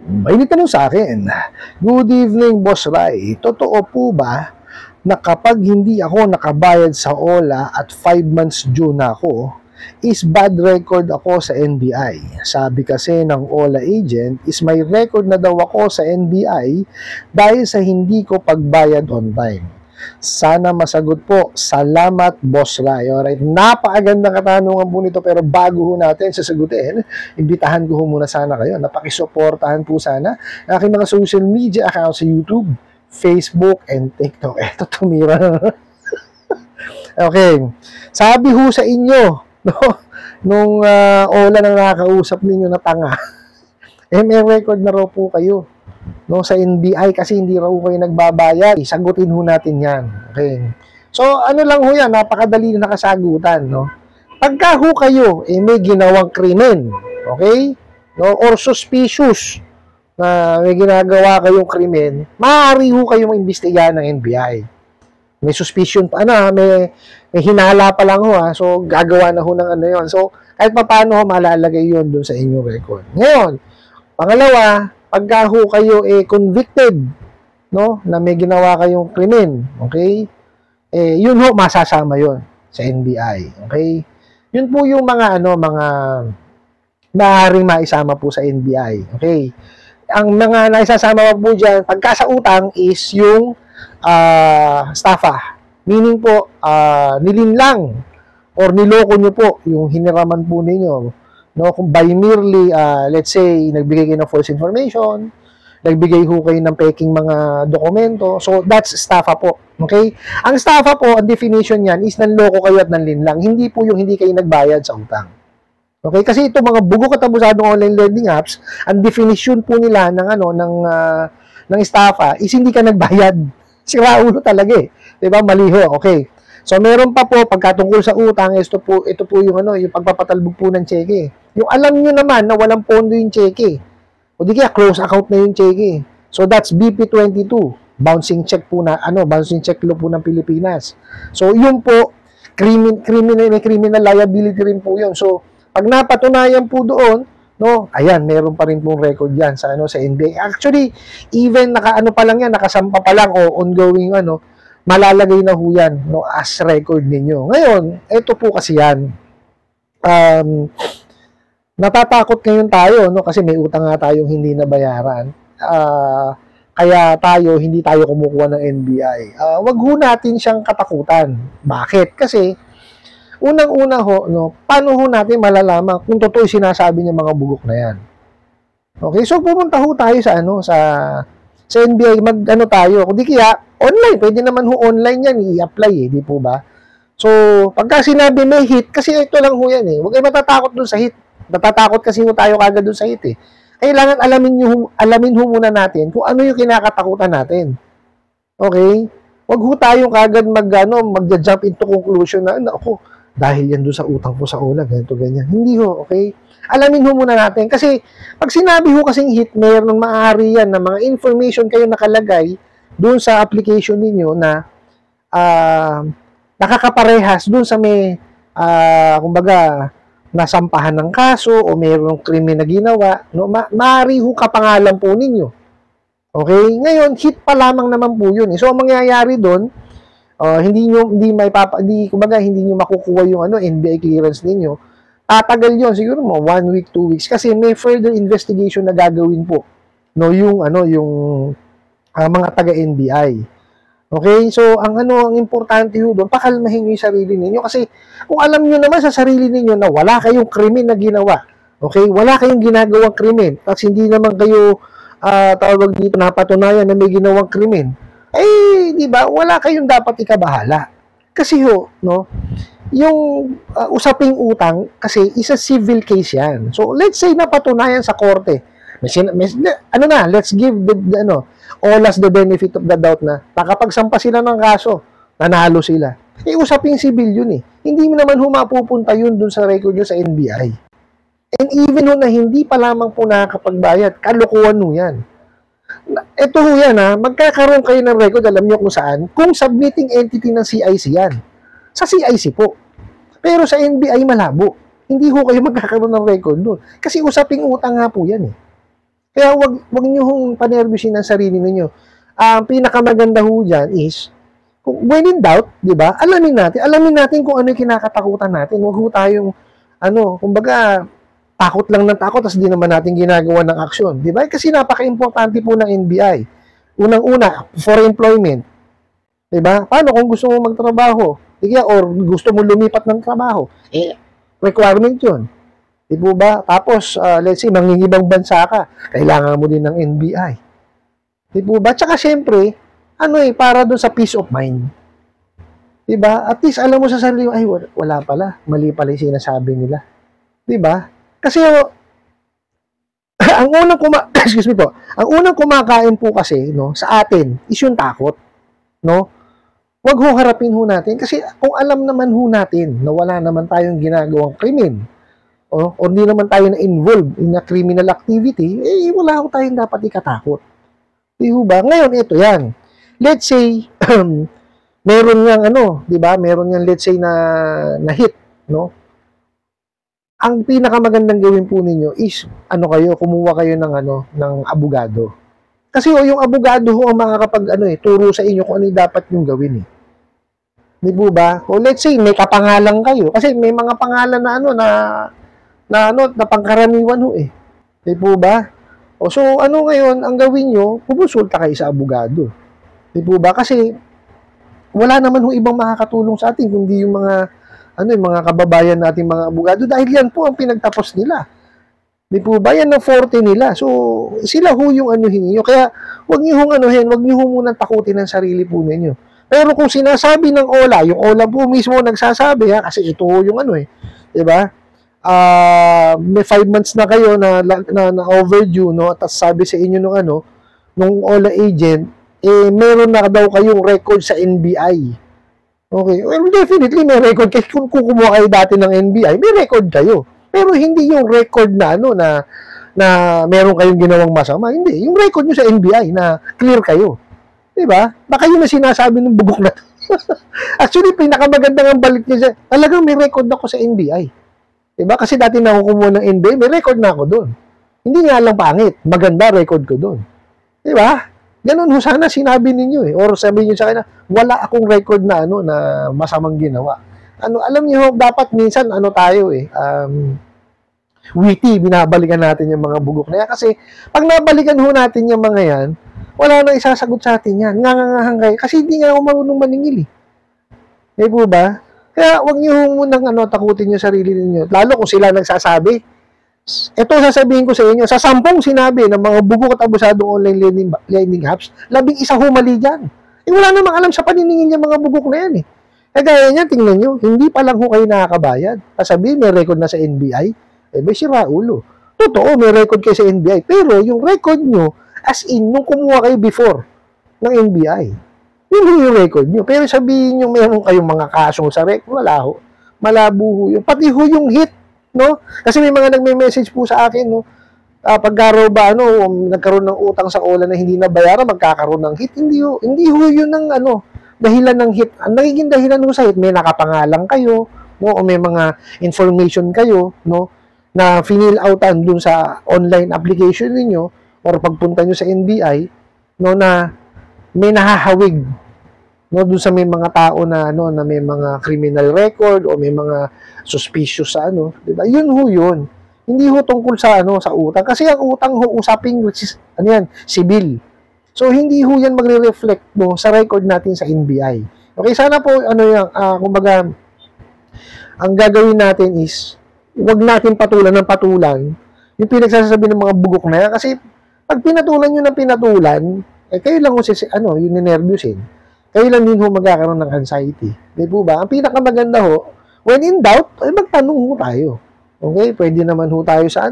May tanong sa akin, good evening, Boss Rai. Totoo po ba na kapag hindi ako nakabayad sa OLA at 5 months due na ako, is bad record ako sa NBI? Sabi kasi ng OLA agent is may record na daw ako sa NBI dahil sa hindi ko pagbayad on time. Sana masagot po. Salamat, Boss Rai. Alright, napakagandang katanungan po nito, pero bago ho natin sasagutin, imbitahan ko ho muna sana kayo. Napakisuportahan po sana ang aking mga social media accounts sa YouTube, Facebook, and TikTok. Eto, tumira. Okay. Sabi ho sa inyo, no, nung OLA na nakakausap ninyo na tanga, may record na raw po kayo, no, sa NBI kasi hindi raw kayo nagbabayad. Sagutin ho natin yan. Okay. So, ano lang ho yan, napakadali na nakasagutan, no? Pagka ho kayo, may ginawang krimen, okay? No, or suspicious na may ginagawa kayong krimen, maaari ho kayong maimbestigahan ng NBI. May suspicion pa, may hinala pa lang ho, so gagawa na ho ng ano yun. So, kahit pa paano ho, malalagay yun dun sa inyong record. Ngayon, pangalawa, pagka ho kayo convicted, no, na may ginawa kayong krimen, okay? Yun ho, masasama yun sa NBI, okay? Yun po yung mga maaaring maisama po sa NBI, okay? Ang mga naisasama po dyan, pagka sa utang is yung estafa. Meaning po, nilinlang or niloko nyo po yung hiniraman po ninyo. No, kung by merely, let's say, nagbigay kayo ng false information, nagbigay ho kayo ng peking mga dokumento, so that's estafa po. Okay? Ang estafa po, ang definition niyan is nanloko kayo at nanlinlang. Hindi po yung hindi kayo nagbayad sa utang. Okay? Kasi ito mga bugo katabusadong online lending apps, ang definition po nila ng estafa is hindi ka nagbayad. Sira ulo talaga eh. 'Di ba? Mali ho. Okay. So, meron pa po, pagkatungkol sa utang, ito po yung yung pagpapatalbog po ng cheque. Yung alam nyo naman na walang pondo yung cheque. O di kaya, close account na yung cheque. So, that's BP22. Bouncing check po bouncing check law po ng Pilipinas. So, yun po, criminal liability rin po yun. So, pag napatunayan po doon, no, ayan, meron pa rin pong record yan sa NBI. Actually, even nakasampa pa lang o ongoing malalagay na ho yan, no, as record ninyo. Ngayon, ito po kasi yan. Natatakot ngayon tayo, no, kasi may utang nga tayong hindi nabayaran. Kaya hindi tayo kumukuha ng NBI. Wag ho natin siyang katakutan. Bakit? Kasi, unang-una ho, no, paano ho natin malalaman kung totoo sinasabi niya mga bugok na yan? Okay, so pumunta ho tayo sa NBI, tayo. Kung di kaya, online, pwede naman ho online yan, i-apply di po ba? So, pagka sinabi may hit, kasi ito lang ho yan huwag kayo matatakot dun sa hit. Natatakot kasi ho tayo kagad dun sa hit Kailangan alamin ho muna natin kung ano yung kinakatakutan natin. Okay? Wag ho tayong kagad mag-jump into conclusion na, ako, dahil yan dun sa utang ko sa OLA, ganito, ganyan. Hindi ho, okay? Alamin ho muna natin. Kasi, pag sinabi ho kasing hit, mayroon maaari yan na mga information kayo nakalagay doon sa application ninyo na nakakaparehas doon sa may, kumbaga, nasampahan ng kaso o mayroong krimen na ginawa, no? Maaari ho kapangalan po ninyo. Okay? Ngayon, hit pa lamang naman po yun. So, ang mangyayari doon, hindi nyo makukuha yung NBI clearance ninyo. Tatagal yun, siguro 1 week, 2 weeks, kasi may further investigation na gagawin po, no, yung mga taga-NBI. Okay? So, ang importante ho doon, pakalmahin nyo yung sarili ninyo, kasi kung alam nyo naman sa sarili ninyo na wala kayong krimen na ginawa, okay? Wala kayong ginagawang krimen, at hindi naman kayo tawag dito napatunayan na may ginawang krimen, di ba? Wala kayong dapat ikabahala. Kasi ho, no, yung usaping utang kasi is a civil case yan. So, let's say napatunayan sa korte. Let's give OLA's the benefit of the doubt na nakapagsampa sila ng kaso, nanalo sila. Usaping civil yun Hindi mo naman mapupunta yun dun sa record nyo sa NBI. And even na hindi pa lamang po nakakapagbayad, kalukuhan ho yan. Ito ho yan magkakaroon kayo ng record, alam nyo kung saan, kung submitting entity ng CIC yan. Sa CIC po. Pero sa NBI malabo. Hindi ho kayo magkakaroon ng record doon. Kasi usaping utang nga po yan Kaya wag niyo hong panervyusin ang sarili niyo. Ang pinakamaganda ho diyan is when in doubt, 'di ba? Alamin natin kung ano 'yung kinakatakutan natin. Huwag ho tayong kumbaga takot lang ng takot tapos di naman natin ginagawa ng aksyon, 'di ba? Kasi napaka-importante po ng NBI. Unang-una, for employment. 'Di ba? Paano kung gusto mo magtrabaho? Or gusto mo lumipat ng trabaho? Requirement 'yun. Di po ba? Tapos, let's say, mangingibang bansa ka, kailangan mo din ng NBI. Di po ba? Tsaka, syempre, para doon sa peace of mind. Di ba? At least, alam mo sa sarili, ay, wala pala. Mali pala yung sinasabi nila. Di ba? Kasi, ang unang kumakain po kasi, sa atin, is yung takot. Huwag ho harapin ho natin. Kasi, kung alam naman ho natin na wala naman tayong ginagawang krimen, o hindi naman tayo na-involve in a criminal activity, wala ko tayong dapat ikatakot. Di ba? Ngayon, ito yan. Let's say, meron yang di ba? Meron yang let's say na hit, Ang pinakamagandang gawin po ninyo is, kumuha kayo ng abogado. Kasi yung abogado ho ang makakapag, turo sa inyo kung ano dapat yung gawin, Di ba? O let's say, may kapangalan kayo. Kasi may mga pangalan na pangkaraniwan ho Di po ba? So, ngayon, ang gawin nyo, pupunsulta kayo sa abogado. Di po ba? Kasi, wala naman ho ibang makakatulong sa atin, kundi yung mga kababayan natin mga abogado, dahil yan po ang pinagtapos nila. Di po ba? Yan ang forte nila. So, sila ho yung nyo. Kaya, huwag nyo ho munang takutin ang sarili po ninyo. Pero kung sinasabi ng OLA, yung OLA po mismo nagsasabi, kasi ito ho yung di ba? May 5 months na kayo na overdue, Tapos sabi sa inyo nung OLA agent, meron na daw kayong record sa NBI. Okay. Well, definitely may record kasi kung kumuha kayo dati ng NBI, may record kayo. Pero hindi yung record na na meron kayong ginawang masama. Hindi. Yung record nyo sa NBI na clear kayo. Diba? Baka yun na sinasabi ng bugok na Actually, pinakamagandang ang balik niya. Talagang may record ako sa NBI. Diba? Kasi dati nakukumuha ng NBA, may record na ako doon. Hindi nga lang pangit. Maganda record ko doon. Diba? Ganun ho sana sinabi ninyo Or sabihin niyo sa akin na, wala akong record na na masamang ginawa. Alam niyo, dapat minsan tayo witty, binabalikan natin yung mga bugok na yan. Kasi, pag nabalikan ho natin yung mga yan, wala na isasagot sa atin yan. Ngangangahan kayo. Kasi hindi nga ako marunong maningil Di po ba? Kaya wag niyo munang takutin yung sarili niyo. Lalo kung sila nagsasabi. Ito sasabihin ko sa inyo, sa 10 sinabi ng mga bugok at abusadong online lending apps, 11 humali dyan. Wala namang alam sa paniningin niya mga bugok na yan Kaya niya, tingnan nyo, hindi pa lang ho kayo nakakabayad. Sasabihin, may record na sa NBI. May sira ulo. Totoo, may record kayo sa NBI. Pero yung record nyo, as in, nung kumuha kayo before ng NBI. Yun yung record nyo. Pero sabihin nyo, mayroon kayong mga kasong sa record, wala ho. Malabo ho yun. Pati ho yung hit, Kasi may mga nagme-message po sa akin, pagkaraw ba, nagkaroon ng utang sa OLA na hindi nabayaran, magkakaroon ng hit. Hindi ho yun ng, dahilan ng hit. Ang nagiging dahilan ho sa hit, may nakapangalan kayo, o may mga information kayo, na finil outan dun sa online application ninyo, or pagpunta nyo sa NBI, na may nahahawig doon sa may mga tao na na may mga criminal record o may mga suspicious sa di ba? Yun ho yun. Hindi ho tungkol sa sa utang kasi ang utang ho usaping which is civil. So hindi ho yan magre-reflect sa record natin sa NBI. Okay, sana po kumbaga ang gagawin natin is wag natin patulan ng patulan yung pinagsasabi ng mga bugok na yan kasi pag pinatulan nyo ng pinatulan kayo lang yung ninervyusin. Kayo lang din ho magkakaroon ng anxiety. Di po ba? Ang pinakamaganda ho, when in doubt, magtanong ho tayo. Okay? Pwede naman ho tayo sa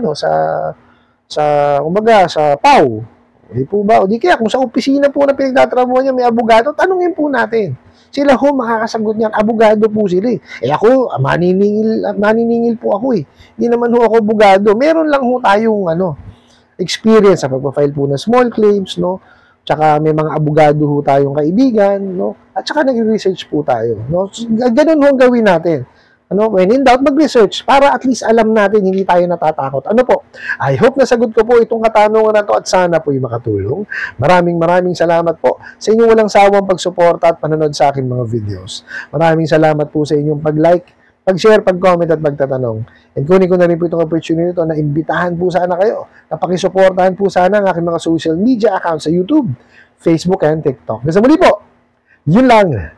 kumbaga, sa PAW. Di po ba? O di kaya, kung sa opisina po na pinagtatrabuhan niya may abogado, tanungin po natin. Sila ho makakasagot niyan. Abogado po sila ako, maniningil po ako Hindi naman ho ako abogado. Meron lang ho tayong experience sa pagpa-file po ng small claims, Tsaka may mga abogado ho tayong kaibigan, At tsaka nag-research po tayo, So, ganun ho ang gawin natin. When in doubt, mag-research para at least alam natin, hindi tayo natatakot. I hope nasagot ko po itong katanungan na to at sana po yung makatulong. Maraming salamat po sa inyong walang sawang pagsuporta at panonood sa aking mga videos. Maraming salamat po sa inyong pag-like, pag-share, pag-comment at pagtatanong. And kunin ko na rin po itong opportunity ito na imbitahan po sana kayo na pakisuportahan po sana ang aking mga social media accounts sa YouTube, Facebook, and TikTok. Kasi muli po, yun lang.